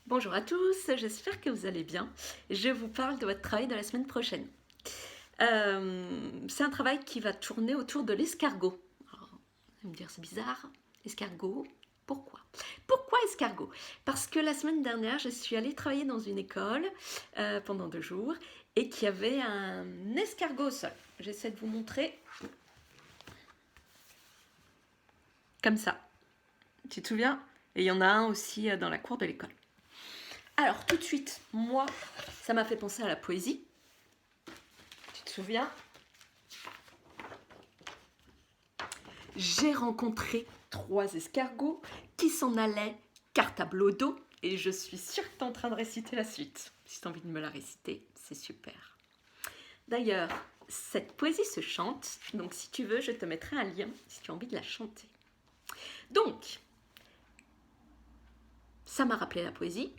Bonjour à tous, j'espère que vous allez bien. Je vous parle de votre travail de la semaine prochaine. C'est un travail qui va tourner autour de l'escargot. Alors, vous allez me dire, c'est bizarre, escargot, pourquoi? Pourquoi escargot? Parce que la semaine dernière, je suis allée travailler dans une école pendant 2 jours et qu'il y avait un escargot au sol. J'essaie de vous montrer. Comme ça. Tu te souviens? Et il y en a un aussi dans la cour de l'école. Alors, tout de suite, moi, ça m'a fait penser à la poésie. Tu te souviens? J'ai rencontré 3 escargots qui s'en allaient cartable au dos et je suis sûre que tu es en train de réciter la suite. Si tu as envie de me la réciter, c'est super. D'ailleurs, cette poésie se chante, donc si tu veux, je te mettrai un lien si tu as envie de la chanter. Donc, ça m'a rappelé la poésie.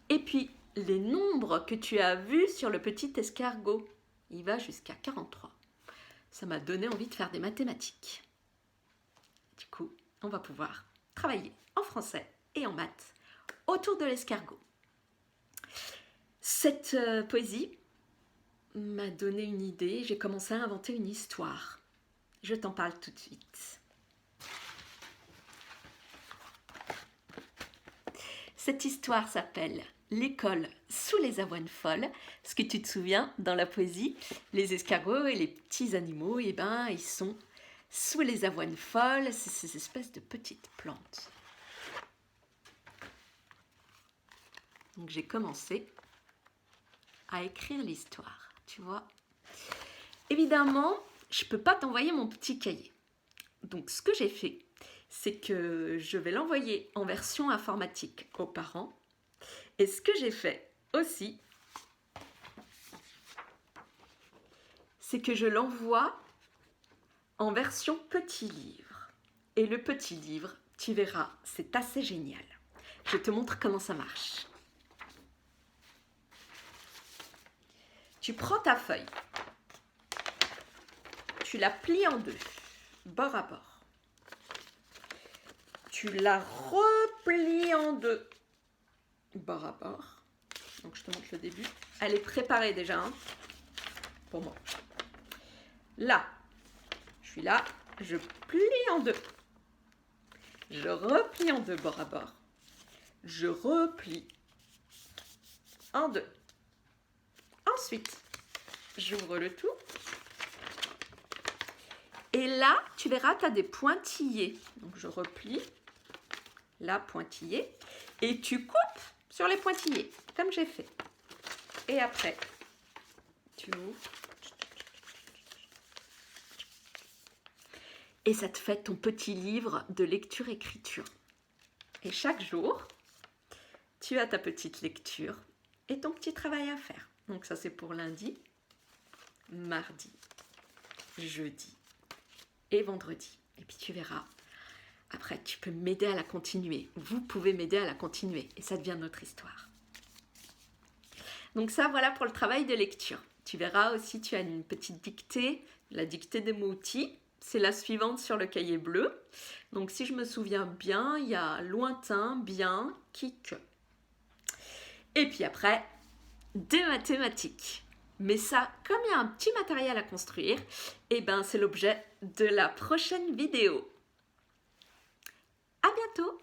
Et puis, les nombres que tu as vus sur le petit escargot, il va jusqu'à 43. Ça m'a donné envie de faire des mathématiques. Du coup, on va pouvoir travailler en français et en maths autour de l'escargot. Cette poésie m'a donné une idée, j'ai commencé à inventer une histoire. Je t'en parle tout de suite. Cette histoire s'appelle L'école sous les avoines folles. Est-ce que tu te souviens, dans la poésie, les escargots et les petits animaux, eh ben, ils sont sous les avoines folles, c'est ces espèces de petites plantes. Donc j'ai commencé à écrire l'histoire, tu vois. Évidemment, je ne peux pas t'envoyer mon petit cahier. Donc ce que j'ai fait, c'est que je vais l'envoyer en version informatique aux parents. Et ce que j'ai fait aussi, c'est que je l'envoie en version petit livre. Et le petit livre, tu verras, c'est assez génial. Je te montre comment ça marche. Tu prends ta feuille, tu la plies en 2, bord à bord. Tu la replies en 2, bord à bord. Donc je te montre le début. Elle est préparée déjà pour moi. Là, je suis là, je plie en 2. Je replie en 2 bord à bord. Je replie en 2. Ensuite, j'ouvre le tout. Et là, tu verras, tu as des pointillés. Donc je replie, là, pointillé. Et tu coupes sur les pointillés, comme j'ai fait. Et après, tu ouvres. Et ça te fait ton petit livre de lecture-écriture. Et chaque jour, tu as ta petite lecture et ton petit travail à faire. Donc ça, c'est pour lundi, mardi, jeudi et vendredi. Et puis tu verras, après, tu peux m'aider à la continuer. Vous pouvez m'aider à la continuer. Et ça devient notre histoire. Donc ça, voilà pour le travail de lecture. Tu verras aussi, tu as une petite dictée, la dictée des mots-outils. C'est la suivante sur le cahier bleu. Donc si je me souviens bien, il y a lointain, bien, qui, que. Et puis après, des mathématiques. Mais ça, comme il y a un petit matériel à construire, eh ben c'est l'objet de la prochaine vidéo. À bientôt!